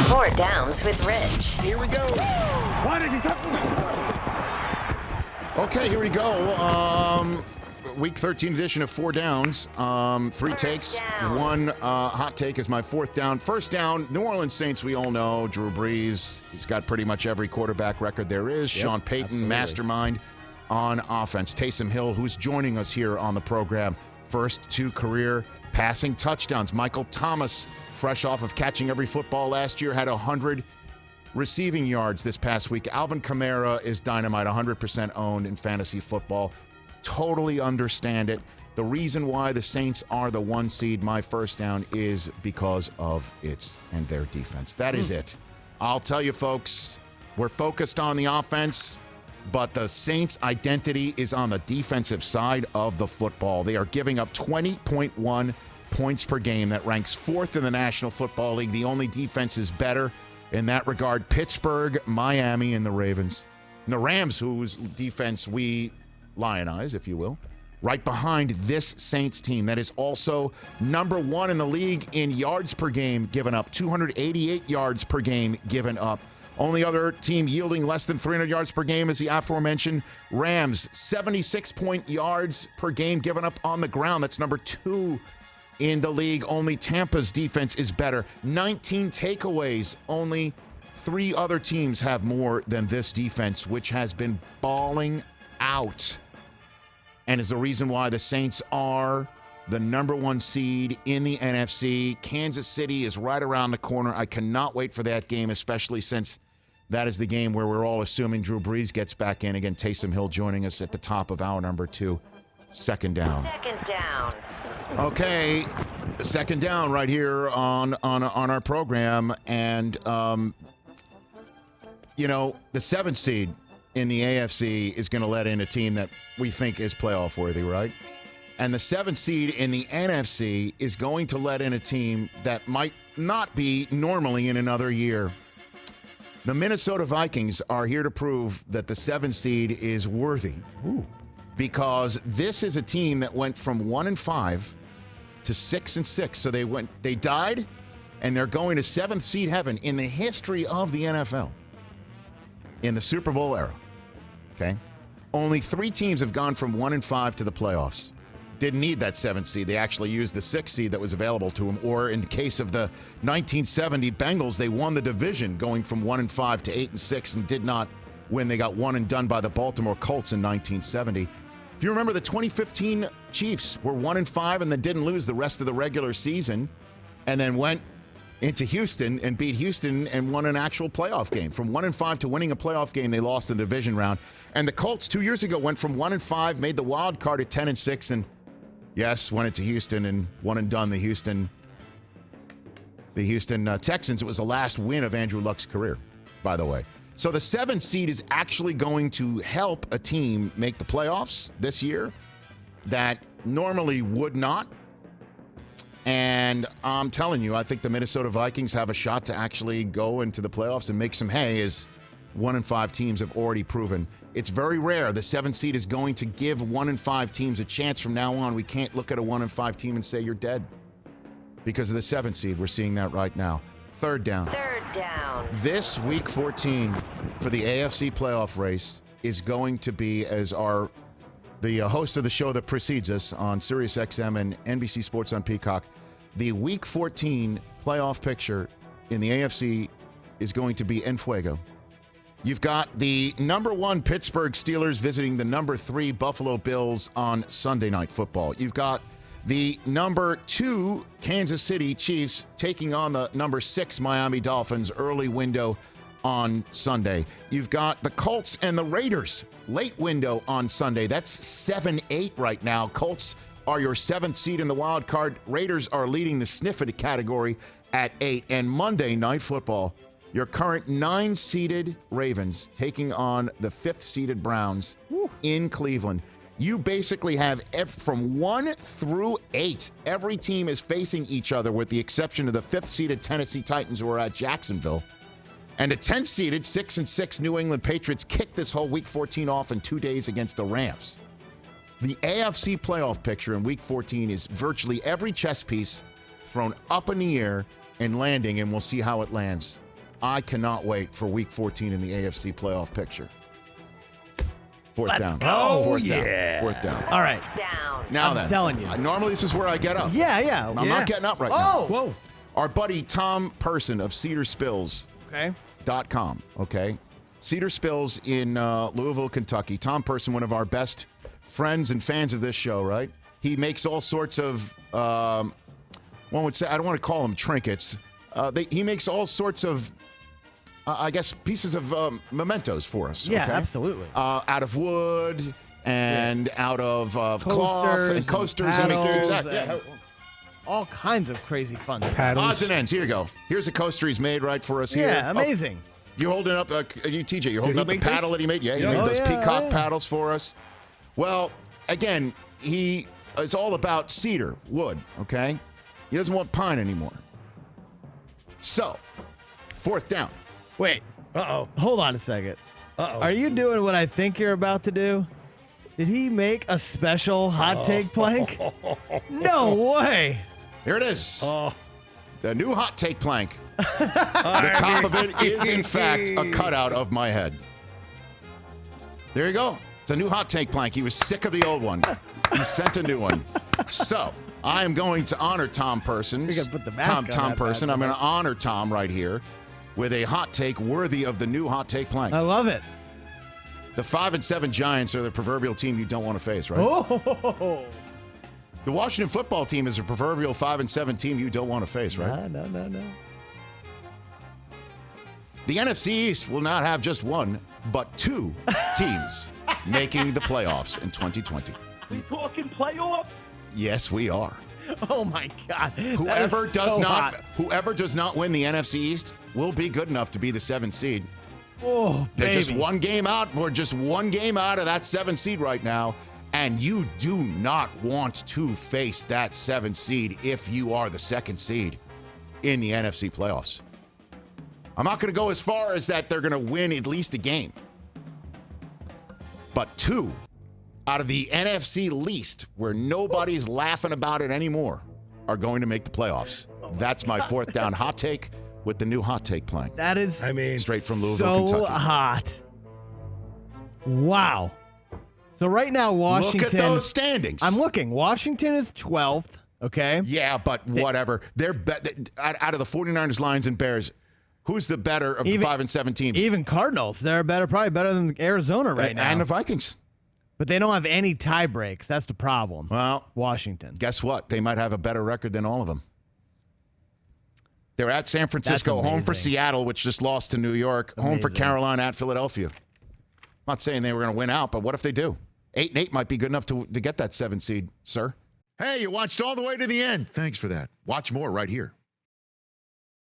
Four Downs with Rich. Here we go. Okay, here we go. Week 13 edition of Four Downs. Three takes. One hot take is my fourth down. First down, New Orleans Saints, we all know. Drew Brees, he's got pretty much every quarterback record there is. Yep, Sean Payton, absolutely. Mastermind on offense. Taysom Hill, who's joining us here on the program. First two career passing touchdowns. Michael Thomas, fresh off of catching every football last year, had 100 receiving yards this past week. Alvin Kamara is dynamite, 100% owned in fantasy football. Totally understand it. The reason why the Saints are the one seed, my first down, is because of their defense. That is it. I'll tell you, folks, we're focused on the offense, but the Saints' identity is on the defensive side of the football. They are giving up 20.1 points per game. That ranks fourth in the National Football League. The only defense is better in that regard. Pittsburgh, Miami, and the Ravens. And the Rams, whose defense we lionize, if you will, right behind this Saints team that is also number one in the league in yards per game given up, 288 yards per game given up. Only other team yielding less than 300 yards per game is the aforementioned Rams, 76 yards per game given up on the ground. That's number two in the league. Only Tampa's defense is better. 19 takeaways. Only three other teams have more than this defense, which has been balling out, and is the reason why the Saints are the number one seed in the NFC. Kansas City is right around the corner. I cannot wait for that game, especially since that is the game where we're all assuming Drew Brees gets back in. Again, Taysom Hill joining us at the top of hour number 2. Second down. Second down. Okay, second down right here on our program. And, the 7th seed in the AFC is going to let in a team that we think is playoff worthy, right? And the 7th seed in the NFC is going to let in a team that might not be normally in another year. The Minnesota Vikings are here to prove that the 7th seed is worthy. Ooh. Because this is a team that went from 1-5 to 6-6. So they died, and they're going to 7th seed heaven in the history of the NFL. In the Super Bowl era, okay? Only 3 teams have gone from 1-5 to the playoffs. Didn't need that 7th seed. They actually used the 6th seed that was available to them. Or in the case of the 1970 Bengals, they won the division going from 1-5 to 8-6 and did not win. They got one and done by the Baltimore Colts in 1970. If you remember, the 2015 Chiefs were 1-5 and then didn't lose the rest of the regular season, and then went into Houston and beat Houston and won an actual playoff game. From 1-5 to winning a playoff game, they lost in the division round. And the Colts 2 years ago went from 1-5, made the wild card at 10-6, and yes, went into Houston and one and done the Houston Texans. It was the last win of Andrew Luck's career, by the way. So the 7th seed is actually going to help a team make the playoffs this year that normally would not. And I'm telling you, I think the Minnesota Vikings have a shot to actually go into the playoffs and make some hay, as 1-5 teams have already proven. It's very rare. The 7th seed is going to give 1-5 teams a chance from now on. We can't look at a 1-5 team and say you're dead because of the 7th seed. We're seeing that right now. Third down. Third down. This week 14 for the AFC playoff race is going to be, as the host of the show that precedes us on SiriusXM and NBC Sports on Peacock, the Week 14 playoff picture in the AFC is going to be en fuego. You've got the number 1 Pittsburgh Steelers visiting the number 3 Buffalo Bills on Sunday Night Football. You've got the number 2 Kansas City Chiefs taking on the number 6 Miami Dolphins early window on Sunday. You've got the Colts and the Raiders late window on Sunday. That's 7-8 right now. Colts are your 7th seed in the wild card. Raiders are leading the sniffed category at 8. And Monday Night Football, your current 9-seeded Ravens taking on the 5th-seeded Browns in Cleveland. You basically have from 1 through 8. Every team is facing each other with the exception of the 5th-seeded Tennessee Titans, who are at Jacksonville. And the 10th-seeded 6-6 New England Patriots kicked this whole Week 14 off in 2 days against the Rams. The AFC playoff picture in Week 14 is virtually every chess piece thrown up in the air and landing, and we'll see how it lands. I cannot wait for Week 14 in the AFC playoff picture. Fourth Let's down. go. Fourth Yeah. down. Fourth down. All right. Down. Now I'm then, telling you. normally this is where I get up. Yeah. I'm not getting up right now. Oh. Whoa. Our buddy Tom Person of CedarSpills.com. Okay. Cedar Spills in Louisville, Kentucky. Tom Person, one of our best friends and fans of this show, right? He makes all sorts of, one would say, I don't want to call them trinkets. He makes all sorts of, I guess, pieces of mementos for us. Yeah, okay? absolutely. Out of wood and out of cloth and coasters. And all kinds of crazy fun stuff. Odds and ends. Here you go. Here's a coaster he's made right for us here. Yeah, amazing. You're holding up, TJ, you're holding up the paddle that he made? Yeah, he made Oh, those yeah, Peacock paddles for us. Well, again, he is all about cedar, wood, okay? He doesn't want pine anymore. So, fourth down. Wait. Uh-oh. Hold on a second. Uh-oh. Are you doing what I think you're about to do? Did he make a special hot take plank? No way. Here it is. Oh. The new hot take plank. The top of it is, in fact, a cutout of my head. There you go. It's a new hot take plank. He was sick of the old one. He sent a new one. So, I am going to honor Tom Person. You're gonna put the mask on Tom that Person. bad I'm boy. going to honor Tom right here with a hot take worthy of the new hot take plank. I love it. The 5-7 Giants are the proverbial team you don't want to face, right? Oh. The Washington football team is a proverbial 5-7 team you don't want to face, right? No. The NFC East will not have just one, but two teams making the playoffs in 2020. We talking playoffs? Yes, we are. Oh my God. Whoever That does not win the NFC East will be good enough to be the 7th seed. Oh, They're just baby. one game out. We're just one game out of that 7th seed right now. And you do not want to face that 7th seed if you are the 2nd seed in the NFC playoffs. I'm not going to go as far as that they're going to win at least a game. But 2 out of the NFC least, where nobody's laughing about it anymore, are going to make the playoffs. That's my fourth down hot take with the new hot take plank. That is Straight from Louisville, so Kentucky. hot. Wow. So right now, Washington. Look at those standings. I'm looking. Washington is 12th. Okay. Yeah, but whatever. They're out of the 49ers, Lions, and Bears. Who's the better of the 5-7 teams? Even Cardinals. They're probably better than Arizona right now. And the Vikings. But they don't have any tie breaks. That's the problem. Well, Washington. guess what? They might have a better record than all of them. They're at San Francisco, That's home for amazing. Seattle, which just lost to New York, home for Amazing. Carolina, at Philadelphia. I'm not saying they were going to win out, but what if they do? 8-8 might be good enough to get that 7 seed, sir. Hey, you watched all the way to the end. Thanks for that. Watch more right here.